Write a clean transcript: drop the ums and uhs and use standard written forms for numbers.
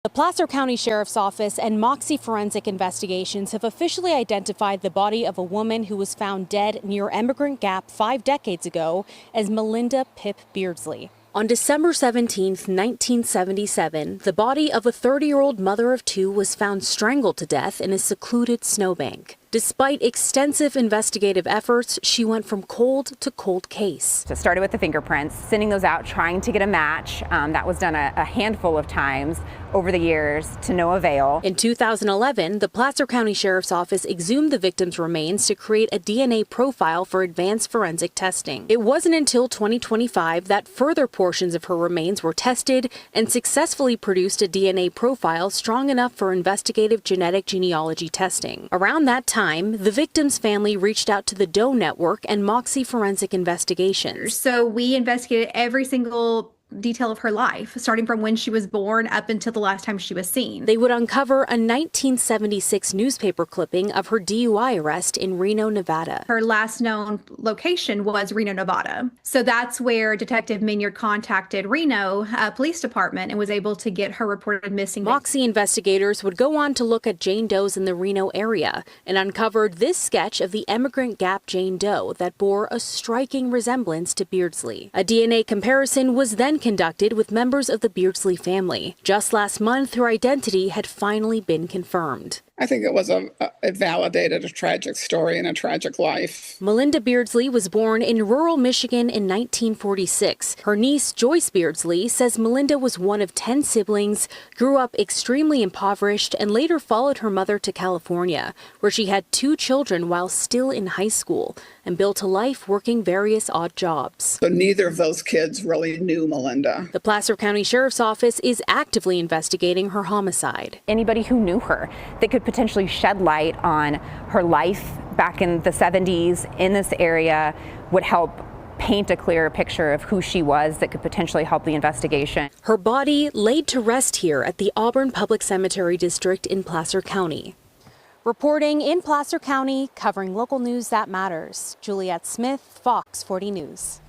The Placer County Sheriff's Office and Moxie Forensic Investigations have officially identified the body of a woman who was found dead near Emigrant Gap 5 decades ago as Melinda Pip Beardsley. On December 17, 1977, the body of a 30-year-old mother of two was found strangled to death in a secluded snowbank. Despite extensive investigative efforts, she went from cold to cold case. So it started with the fingerprints, sending those out, trying to get a match. That was done a handful of times over the years to no avail. In 2011, the Placer County Sheriff's Office exhumed the victim's remains to create a DNA profile for advanced forensic testing. It wasn't until 2025 that further portions of her remains were tested and successfully produced a DNA profile strong enough for investigative genetic genealogy testing. Around that time, the victim's family reached out to the Doe Network and Moxie Forensic Investigations. So we investigated every single detail of her life, starting from when she was born up until the last time she was seen. They would uncover a 1976 newspaper clipping of her DUI arrest in Reno, Nevada. Her last known location was Reno, Nevada. So that's where Detective Minyard contacted Reno Police Department and was able to get her reported missing. Moxie investigators would go on to look at Jane Does in the Reno area and uncovered this sketch of the Emigrant Gap Jane Doe that bore a striking resemblance to Beardsley. A DNA comparison was then conducted with members of the Beardsley family. Just last month, her identity had finally been confirmed. I think it validated a tragic story and a tragic life. Melinda Beardsley was born in rural Michigan in 1946. Her niece, Joyce Beardsley, says Melinda was one of 10 siblings, grew up extremely impoverished, and later followed her mother to California, where she had 2 children while still in high school and built a life working various odd jobs. So neither of those kids really knew Melinda. The Placer County Sheriff's Office is actively investigating her homicide. Anybody who knew her that could potentially shed light on her life back in the 70s in this area would help paint a clearer picture of who she was that could potentially help the investigation. Her body laid to rest here at the Auburn Public Cemetery District in Placer County. Reporting in Placer County, covering local news that matters, Juliette Smith, Fox 40 News.